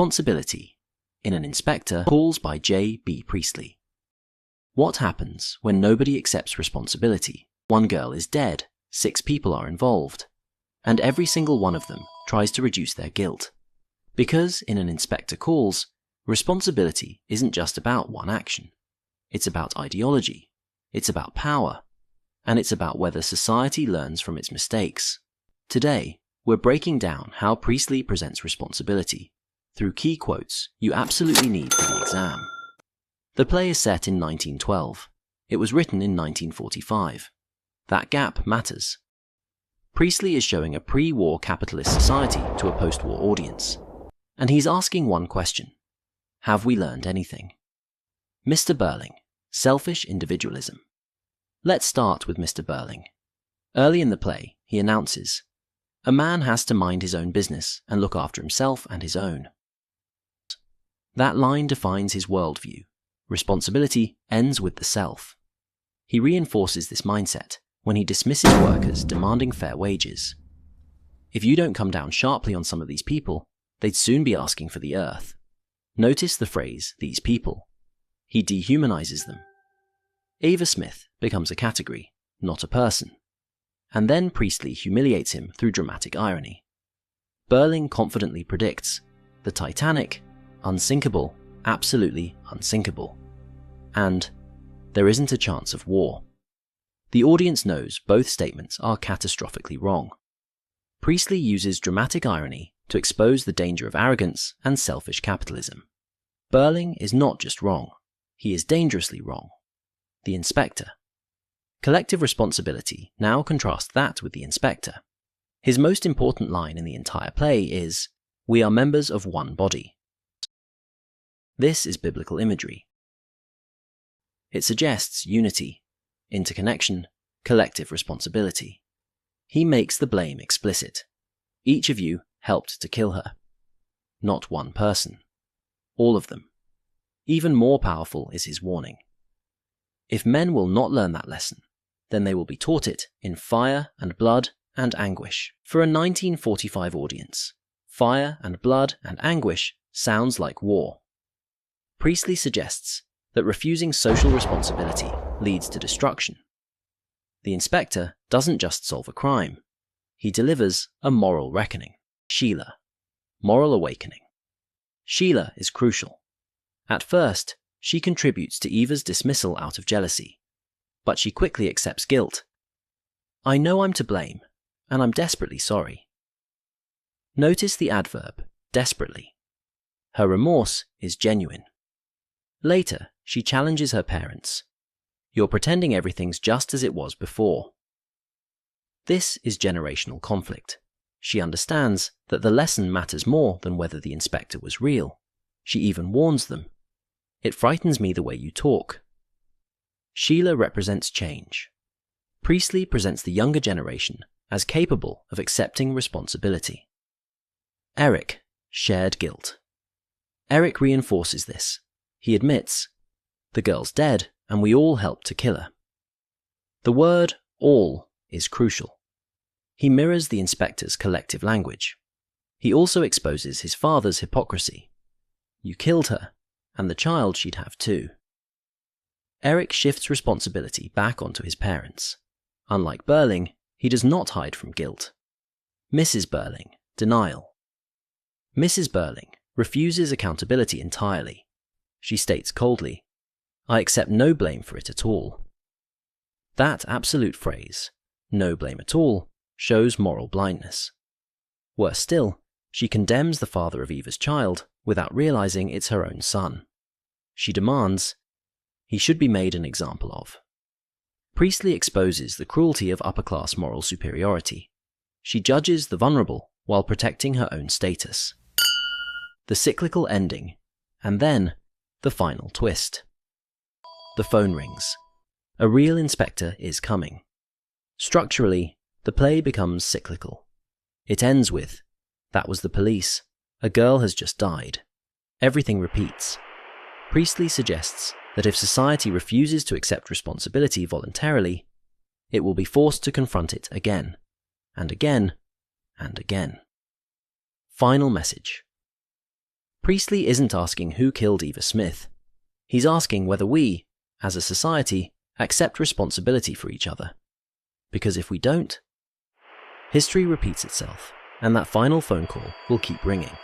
Responsibility in An Inspector Calls by J.B. Priestley. What happens when nobody accepts responsibility? One girl is dead, 6 people are involved, and every single one of them tries to reduce their guilt. Because in An Inspector Calls, responsibility isn't just about one action. It's about ideology, it's about power, and it's about whether society learns from its mistakes. Today, we're breaking down how Priestley presents responsibility through key quotes you absolutely need for the exam. The play is set in 1912. It was written in 1945. That gap matters. Priestley is showing a pre-war capitalist society to a post-war audience, and he's asking one question: have we learned anything? Mr. Burling, selfish individualism. Let's start with Mr. Burling. Early in the play, he announces, "A man has to mind his own business and look after himself and his own." That line defines his worldview. Responsibility ends with the self. He reinforces this mindset when he dismisses workers demanding fair wages. If you don't come down sharply on some of these people, they'd soon be asking for the earth. Notice the phrase, "these people." He dehumanizes them. Ava Smith becomes a category, not a person. And then Priestley humiliates him through dramatic irony. Burling confidently predicts, the Titanic, unsinkable, absolutely unsinkable. And there isn't a chance of war. The audience knows both statements are catastrophically wrong. Priestley uses dramatic irony to expose the danger of arrogance and selfish capitalism. Burling is not just wrong, he is dangerously wrong. The inspector. Collective responsibility now contrasts that with the inspector. His most important line in the entire play is, "We are members of one body." This is biblical imagery. It suggests unity, interconnection, collective responsibility. He makes the blame explicit. Each of you helped to kill her. Not one person. All of them. Even more powerful is his warning. If men will not learn that lesson, then they will be taught it in fire and blood and anguish. For a 1945 audience, fire and blood and anguish sounds like war. Priestley suggests that refusing social responsibility leads to destruction. The inspector doesn't just solve a crime, he delivers a moral reckoning. Sheila. Moral awakening. Sheila is crucial. At first, she contributes to Eva's dismissal out of jealousy, but she quickly accepts guilt. "I know I'm to blame, and I'm desperately sorry." Notice the adverb, desperately. Her remorse is genuine. Later, she challenges her parents. "You're pretending everything's just as it was before." This is generational conflict. She understands that the lesson matters more than whether the inspector was real. She even warns them. "It frightens me the way you talk." Sheila represents change. Priestley presents the younger generation as capable of accepting responsibility. Eric, shared guilt. Eric reinforces this. He admits, "The girl's dead and we all helped to kill her." The word all is crucial. He mirrors the inspector's collective language. He also exposes his father's hypocrisy. "You killed her, and the child she'd have too." Eric shifts responsibility back onto his parents. Unlike Burling, he does not hide from guilt. Mrs. Burling, denial. Mrs. Burling refuses accountability entirely. She states coldly, "I accept no blame for it at all." That absolute phrase, "no blame at all," shows moral blindness. Worse still, she condemns the father of Eva's child without realizing it's her own son. She demands, "He should be made an example of." Priestley exposes the cruelty of upper-class moral superiority. She judges the vulnerable while protecting her own status. The cyclical ending, and then the final twist. The phone rings. A real inspector is coming. Structurally, the play becomes cyclical. It ends with, "That was the police. A girl has just died." Everything repeats. Priestley suggests that if society refuses to accept responsibility voluntarily, it will be forced to confront it again, and again, and again. Final message. Priestley isn't asking who killed Eva Smith. He's asking whether we, as a society, accept responsibility for each other. Because if we don't, history repeats itself, and that final phone call will keep ringing.